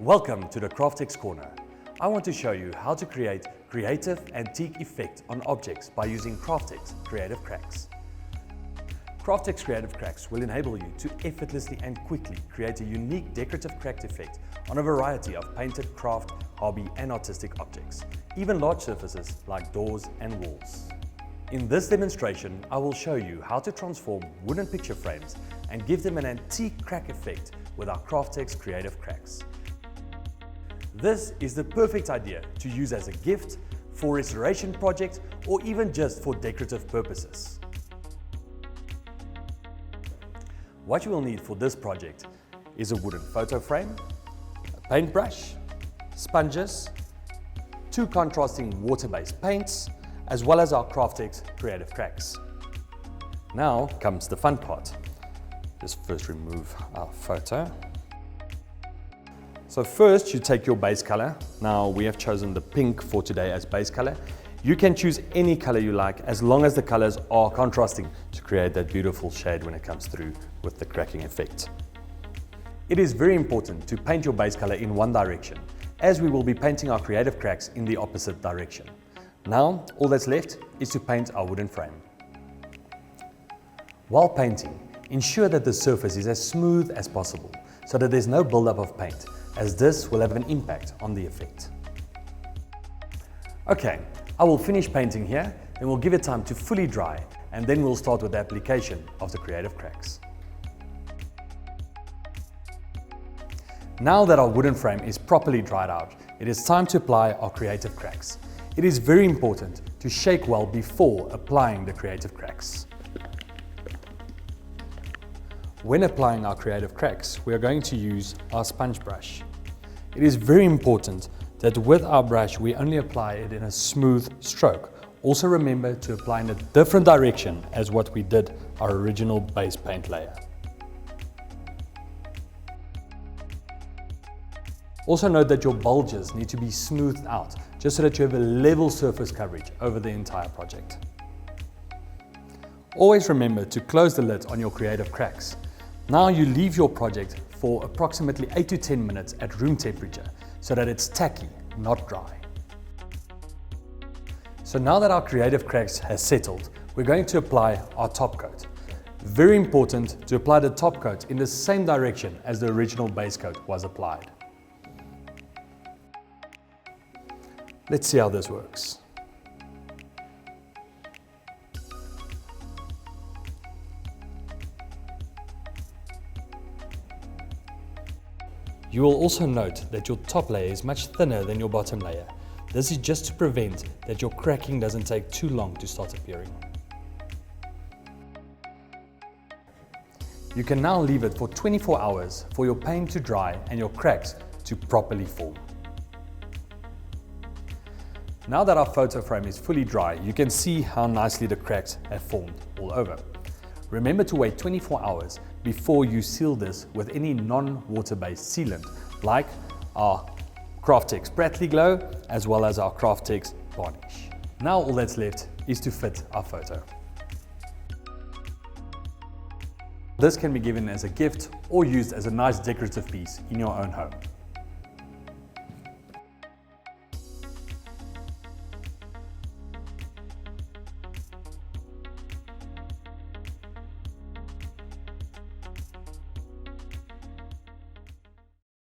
Welcome to the Kraftex Corner. I want to show you how to create creative antique effect on objects by using Kraftex Creative Cracks. Kraftex Creative Cracks will enable you to effortlessly and quickly create a unique decorative cracked effect on a variety of painted, craft, hobby and artistic objects, even large surfaces like doors and walls. In this demonstration, I will show you how to transform wooden picture frames and give them an antique crack effect with our Kraftex Creative Cracks. This is the perfect idea to use as a gift, for restoration project, or even just for decorative purposes. What you will need for this project is a wooden photo frame, a paintbrush, sponges, 2 contrasting water-based paints, as well as our Kraftex Creative Cracks. Now comes the fun part. Just first remove our photo. So first you take your base color. Now we have chosen the pink for today as base color. You can choose any color you like as long as the colors are contrasting to create that beautiful shade when it comes through with the cracking effect. It is very important to paint your base color in one direction, as we will be painting our creative cracks in the opposite direction. Now all that's left is to paint our wooden frame. While painting, ensure that the surface is as smooth as possible so that there's no buildup of paint, as this will have an impact on the effect. Okay, I will finish painting here, then we'll give it time to fully dry, and then we'll start with the application of the creative cracks. Now that our wooden frame is properly dried out, it is time to apply our creative cracks. It is very important to shake well before applying the creative cracks. When applying our creative cracks, we are going to use our sponge brush. It is very important that with our brush we only apply it in a smooth stroke. Also remember to apply in a different direction as what we did our original base paint layer. Also note that your bulges need to be smoothed out just so that you have a level surface coverage over the entire project. Always remember to close the lid on your creative cracks. Now you leave your project for approximately 8 to 10 minutes at room temperature so that it's tacky, not dry. So now that our creative cracks has settled, we're going to apply our top coat. Very important to apply the top coat in the same direction as the original base coat was applied. Let's see how this works. You will also note that your top layer is much thinner than your bottom layer. This is just to prevent that your cracking doesn't take too long to start appearing. You can now leave it for 24 hours for your paint to dry and your cracks to properly form. Now that our photo frame is fully dry, you can see how nicely the cracks have formed all over. Remember to wait 24 hours before you seal this with any non-water-based sealant like our Kraftex Bradley Glow as well as our Kraftex Varnish. Now all that's left is to fit our photo. This can be given as a gift or used as a nice decorative piece in your own home.